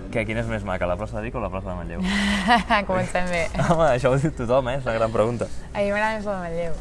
Quina és més maca, la plaça de Vic o la plaça de Manlleu? Comencem bé. Home, això ho diu tothom, és una gran pregunta. A mi m'agrada més la de Manlleu.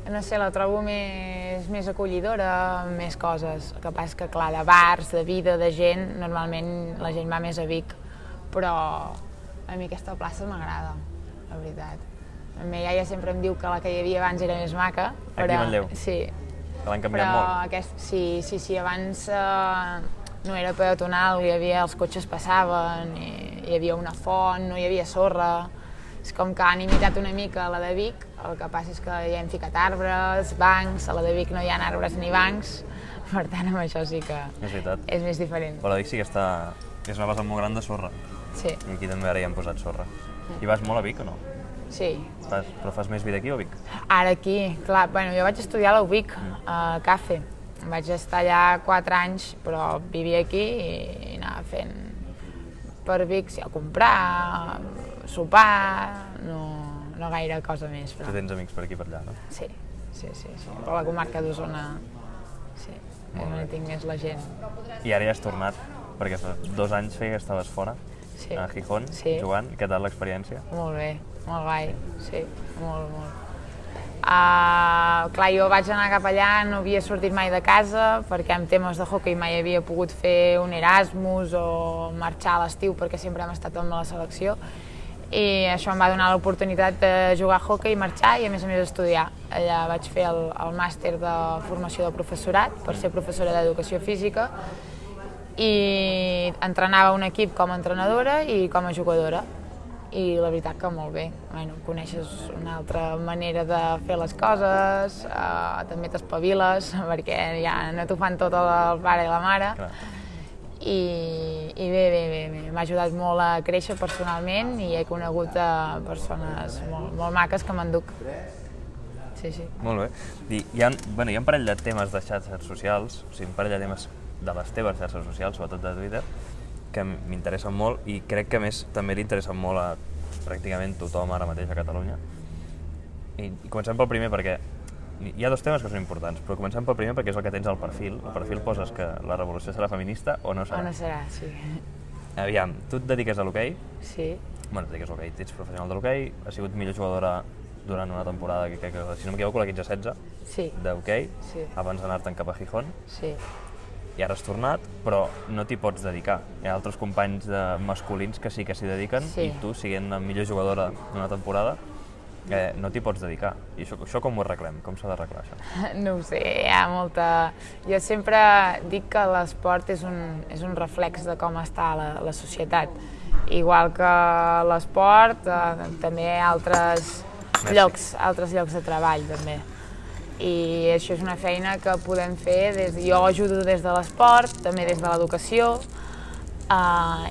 No sé, la trobo més acollidora, més coses. El que passa és que, clar, de bars, de vida, de gent, normalment la gent va més a Vic, però a mi aquesta plaça m'agrada, la veritat. La meva iaia sempre em diu que la que hi havia abans era més maca, però... Aquí a Manlleu? Sí. Que l'han canviat molt? Sí, abans no era peatonal, els cotxes passaven, hi havia una font, no hi havia sorra. És com que han imitat una mica la de Vic, el que passa és que hi hem ficat arbres, bancs, a la de Vic no hi ha arbres ni bancs, per tant amb això sí que és més diferent. Però la Vic sí que és una plaça molt gran de sorra. Sí. I aquí també ara hi han posat sorra. I vas molt a Vic o no? Sí. Però fas més vida aquí o a Vic? Ara aquí, clar, jo vaig estudiar a la UBIC, a CAFE. Vaig estar allà 4 anys, però vivia aquí i anava fent per Vic, sí, a comprar, sopar, no gaire cosa més. Tu tens amics per aquí per allà, no? Sí. Per la comarca d'Osona, sí, és on tinc més la gent. I ara ja has tornat, perquè fa 2 anys feia que estaves fora, a Gijón, jugant. Què tal l'experiència? Molt bé, molt guai, sí, molt. Clar, jo vaig anar cap allà, no havia sortit mai de casa, perquè en temes de hoquei mai havia pogut fer un Erasmus o marxar a l'estiu, perquè sempre hem estat amb la selecció. I això em va donar l'oportunitat de jugar a hoquei, marxar i a més estudiar. Allà vaig fer el màster de formació de professorat per ser professora d'educació física i entrenava un equip com a entrenadora i com a jugadora. I la veritat que molt bé, coneixes una altra manera de fer les coses, també t'espaviles perquè ja no t'ho fan tot el pare i la mare. I bé, m'ha ajudat molt a créixer personalment i he conegut persones molt maques que m'enduc. Sí. Molt bé. I hi ha un parell de temes de xarxes socials, o sigui, un parell de temes de les teves xarxes socials, sobretot de Twitter, que m'interessen molt i crec que a més també li interessen molt a pràcticament tothom ara mateix a Catalunya. I comencem pel primer perquè hi ha 2 temes que són importants, però comencem pel primer perquè és el que tens al perfil. Al perfil poses que la revolució serà feminista o no serà. O no serà, sí. Aviam, tu et dediques a l'hoquei? Sí. Bueno, et dediques a l'hoquei, ets professional de l'hoquei, has sigut millor jugadora durant una temporada, que si no m'equivoco, la 15-16 d'hoquei, abans d'anar-te'n cap a Gijón. Sí. I ara has tornat, però no t'hi pots dedicar. Hi ha altres companys masculins que sí que s'hi dediquen i tu, sent la millor jugadora d'una temporada, no t'hi pots dedicar. I això com ho arreglem? Com s'ha d'arreglar, això? No ho sé, hi ha molta... Jo sempre dic que l'esport és un reflex de com està la societat. Igual que l'esport, també altres llocs de treball, també. I això és una feina que podem fer jo ajudo des de l'esport, també des de l'educació,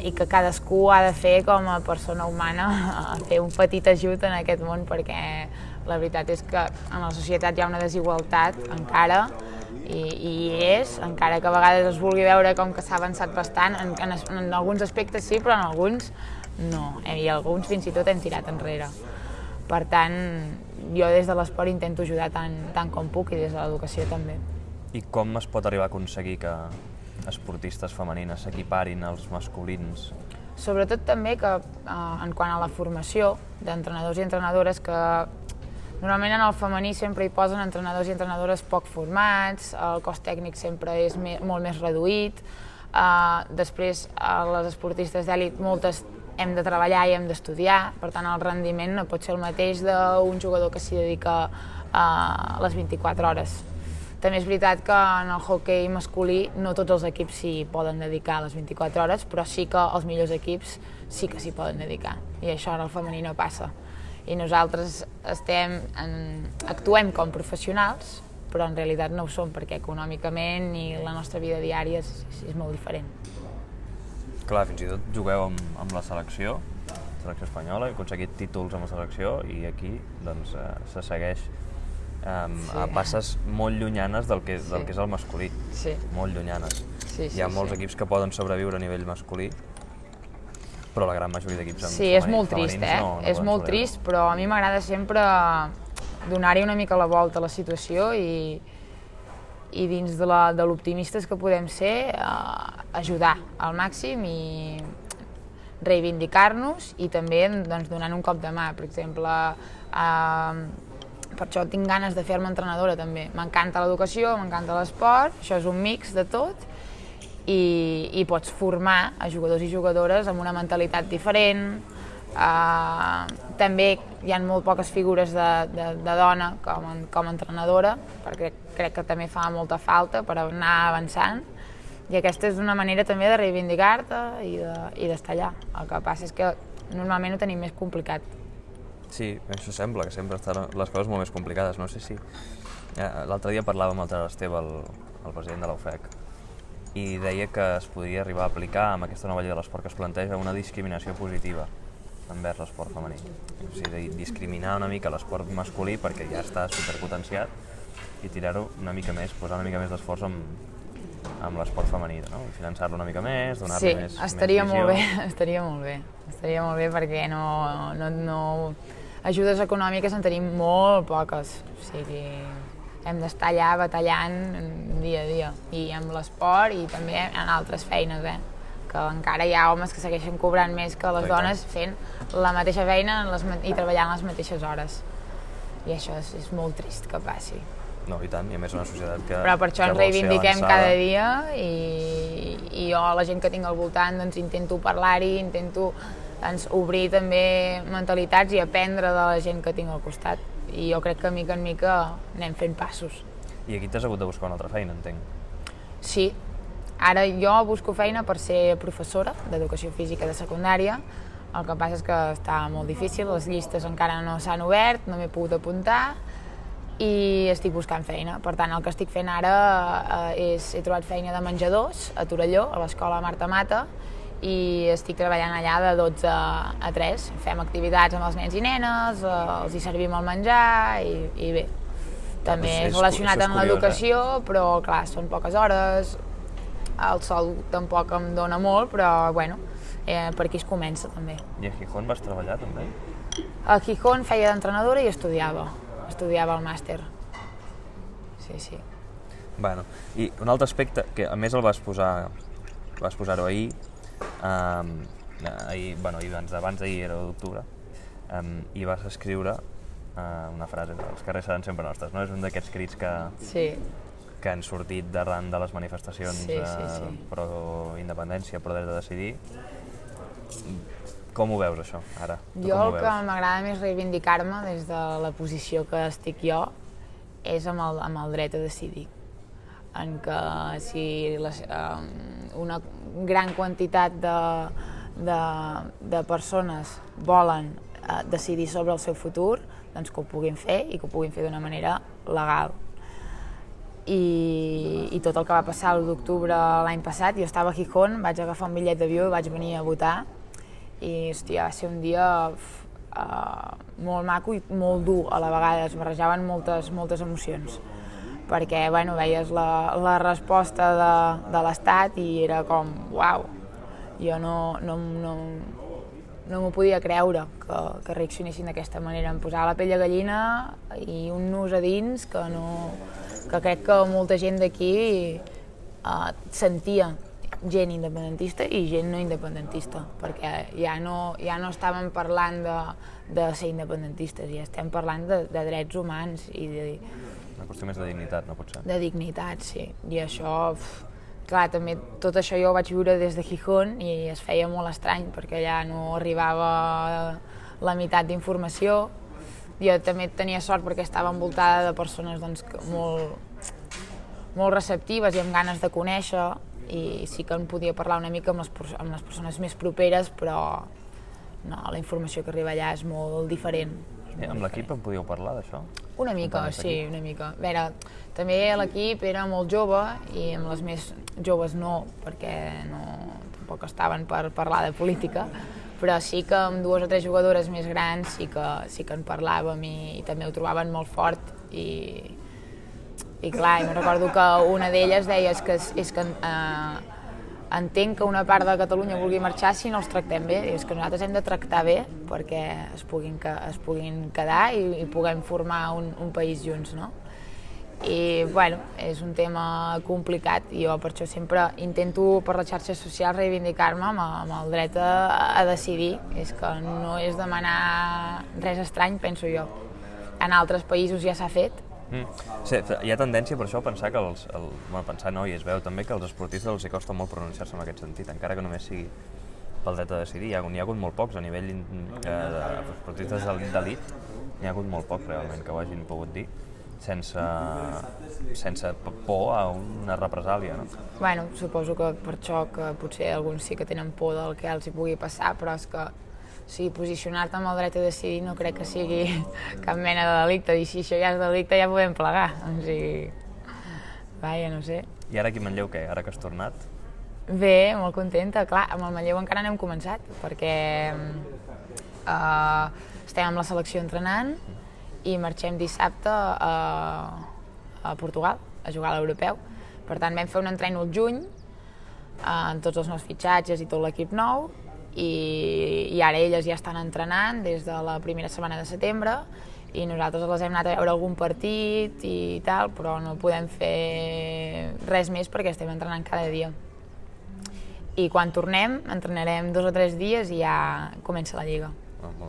i que cadascú ha de fer com a persona humana fer un petit ajut en aquest món, perquè la veritat és que en la societat hi ha una desigualtat encara, i encara que a vegades es vulgui veure com que s'ha avançat bastant, en alguns aspectes sí, però en alguns no, i alguns fins i tot hem tirat enrere. Per tant, jo des de l'esport intento ajudar tant com puc i des de l'educació també. I com es pot arribar a aconseguir que esportistes femenines s'equiparin als masculins? Sobretot també que en quant a la formació d'entrenadors i entrenadores, que normalment en el femení sempre hi posen entrenadors i entrenadores poc formats, el cos tècnic sempre és molt més reduït, després les esportistes d'èlit moltes hem de treballar i hem d'estudiar, per tant el rendiment no pot ser el mateix d'un jugador que s'hi dedica a les 24 hores. També és veritat que en el hoquei masculí no tots els equips s'hi poden dedicar a les 24 hores, però sí que els millors equips sí que s'hi poden dedicar, i això en el femení no passa. I nosaltres actuem com professionals, però en realitat no ho som, perquè econòmicament i la nostra vida diària és molt diferent. Clar, fins i tot jugueu amb la selecció espanyola, he aconseguit títols amb la selecció i aquí doncs, se segueix a passes molt llunyanes del que és el masculí, molt llunyanes. Hi ha molts equips que poden sobreviure a nivell masculí, però la gran majoria d'equips femenins no. Sí, és molt trist, és molt trist, però a mi m'agrada sempre donar-hi una mica la volta a la situació i dins de l'optimistes que podem ser, ajudar al màxim i reivindicar-nos i també doncs, donant un cop de mà. Per exemple, per això tinc ganes de fer-me entrenadora també. M'encanta l'educació, m'encanta l'esport, això és un mix de tot i pots formar a jugadors i jugadores amb una mentalitat diferent. També hi ha molt poques figures de dona com a entrenadora, perquè crec que també fa molta falta per anar avançant, i aquesta és una manera també de reivindicar-te i d'estar allà. El que passa és que normalment ho tenim més complicat. Sí, això sembla, que sempre estan les coses molt més complicades. No sé si... L'altre dia parlava amb el Gerard Esteve, el president de l'UFEC, i deia que es podria arribar a aplicar amb aquesta nova llei de l'esport que es planteja una discriminació positiva envers l'esport femení. O sigui, discriminar una mica l'esport masculí perquè ja està superpotenciat i tirar-ho una mica més, posar una mica més d'esforç amb l'esport femení, no? Finançar-lo una mica més, donar-li més visió. Estaria molt bé perquè no ajudes econòmiques en tenim molt poques, o sigui, hem d'estar allà batallant dia a dia, i amb l'esport i també en altres feines, que encara hi ha homes que segueixen cobrant més que les dones fent la mateixa feina i treballant les mateixes hores. I això és molt trist que passi. No, i tant, i a més una societat que... Però per això ens reivindiquem cada dia i jo, la gent que tinc al voltant, doncs intento parlar-hi, intento obrir també mentalitats i aprendre de la gent que tinc al costat. I jo crec que mica en mica anem fent passos. I aquí t'has hagut de buscar una altra feina, entenc? Sí. Ara jo busco feina per ser professora d'educació física de secundària. El que passa és que està molt difícil, les llistes encara no s'han obert, no m'he pogut apuntar i estic buscant feina. Per tant, el que estic fent ara he trobat feina de menjadors a Torelló, a l'escola Marta Mata, i estic treballant allà de 12 a 3. Fem activitats amb els nens i nenes, els hi servim el menjar i bé. També és relacionat amb l'educació, però clar, són poques hores, el sou tampoc em dona molt, però bueno, per aquí es comença també. I a Gijón vas treballar també? A Gijón feia d'entrenadora i estudiava el màster. Sí. Bueno, i un altre aspecte, que a més el vas posar-ho ahir, abans d'ahir era d'octubre, i vas escriure una frase, els carrers seran sempre nostres, no? És un d'aquests crits que han sortit d'arran de les manifestacions pro independència, pro dret a decidir. Com ho veus, això, ara? Jo el que m'agrada més reivindicar-me des de la posició que estic jo és amb el dret a decidir. En què si una gran quantitat de persones volen decidir sobre el seu futur, doncs que ho puguin fer i que ho puguin fer d'una manera legal. I tot el que va passar l'1 d'octubre l'any passat, jo estava a Gijón, vaig agafar un bitllet d'avió i vaig venir a votar i hòstia, va ser un dia molt maco i molt dur a la vegada, es barrejaven moltes emocions perquè veies la resposta de l'Estat i era com, uau, jo no m'ho podia creure que reaccionessin d'aquesta manera, em posava la pell de gallina i un nus a dins que crec que molta gent d'aquí sentia gent independentista i gent no independentista, perquè ja no estàvem parlant de ser independentistes, ja estem parlant de drets humans i una qüestió més de dignitat, no pot ser? De dignitat, sí. I això, clar, també tot això jo ho vaig viure des de Gijón i es feia molt estrany perquè allà no arribava la meitat d'informació. Jo també tenia sort perquè estava envoltada de persones molt receptives i amb ganes de conèixer i sí que en podia parlar una mica amb les persones més properes, però no, la informació que arriba allà és molt diferent. Amb l'equip en podíeu parlar d'això? Una mica, sí, una mica. A veure, també l'equip era molt jove i amb les més joves no, perquè tampoc estaven per parlar de política, però sí que amb 2 o 3 jugadores més grans sí que en parlàvem i també ho trobaven molt fort i clar, jo recordo que una d'elles deia és que entenc que una part de Catalunya vulgui marxar si no els tractem bé, és que nosaltres hem de tractar bé perquè es puguin quedar i puguem formar un país junts, no? i bueno, és un tema complicat i jo per això sempre intento per les xarxes socials reivindicar-me amb el dret a decidir. És que no és demanar res estrany, penso jo. En altres països ja s'ha fet. Sí, hi ha tendència per això a pensar que pensar no, i es veu també que als esportistes els costa molt pronunciar-se en aquest sentit, encara que només sigui pel dret a decidir. N'hi ha hagut molt pocs a nivell d'esportistes d'elit, n'hi ha hagut molt pocs realment que ho hagin pogut dir sense por a una represàlia, no? Bueno, suposo que per això que potser alguns sí que tenen por del que els hi pugui passar, però és que posicionar-te amb el dret a decidir no crec que sigui cap mena de delicte, i si això ja és delicte ja podem plegar, o sigui, vaja, no sé. I ara aquí a Manlleu què? Ara que has tornat? Bé, molt contenta, clar, amb el Manlleu encara no hem començat, perquè estem amb la selecció entrenant i marxem dissabte a Portugal a jugar a l'Europeu. Per tant, vam fer un entrenament al juny amb tots els nous fitxatges i tot l'equip nou, i ara elles ja estan entrenant des de la primera setmana de setembre i nosaltres les hem anat a veure algun partit i tal, però no podem fer res més perquè estem entrenant cada dia. I quan tornem, entrenarem 2 o 3 dies i ja comença la Lliga.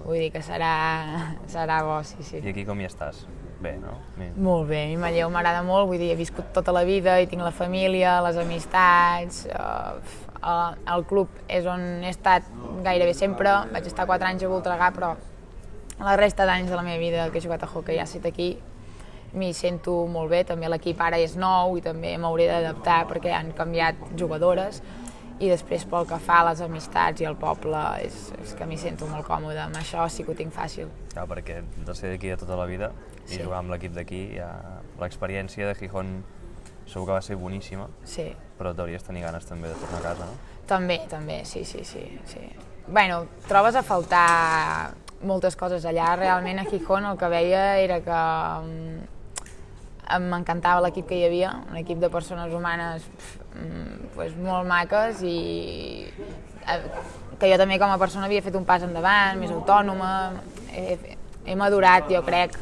Vull dir que serà bo, sí. I aquí com hi estàs? Bé, no? Molt bé, a mi Manlleu m'agrada molt, vull dir, he viscut tota la vida, hi tinc la família, les amistats, el club és on he estat gairebé sempre, vaig estar 4 anys a Voltregà, però la resta d'anys de la meva vida que he jugat a hoquei ha estat aquí, m'hi sento molt bé, també l'equip ara és nou i també m'hauré d'adaptar perquè han canviat jugadores, i després pel que fa a les amistats i al poble és que m'hi sento molt còmode, amb això sí que ho tinc fàcil. Clar, perquè de ser d'aquí de tota la vida i jugar amb l'equip d'aquí, l'experiència de Gijón segur que va ser boníssima, però t'hauries tenir ganes també de tornar a casa, no? També, sí. Bueno, trobes a faltar moltes coses allà, realment a Gijón el que veia era que m'encantava l'equip que hi havia, un equip de persones humanes molt maques i que jo també com a persona havia fet un pas endavant, més autònoma, he madurat jo crec,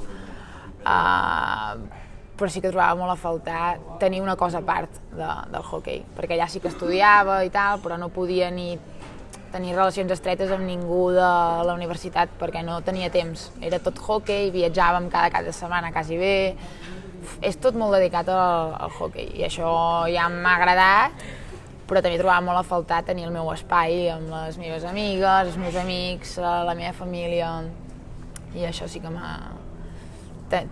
però sí que trobava molt a faltar tenir una cosa a part del hoquei, perquè allà sí que estudiava i tal, però no podia ni tenir relacions estretes amb ningú de la universitat perquè no tenia temps, era tot hoquei, viatjàvem cada cap de setmana quasi bé, és tot molt dedicat al hoquei i això ja m'ha agradat, però també trobava molt a faltar tenir el meu espai amb les meves amigues, els meus amics, la meva família, i això sí que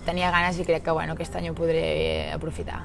tenia ganes i crec que aquest any ho podré aprofitar.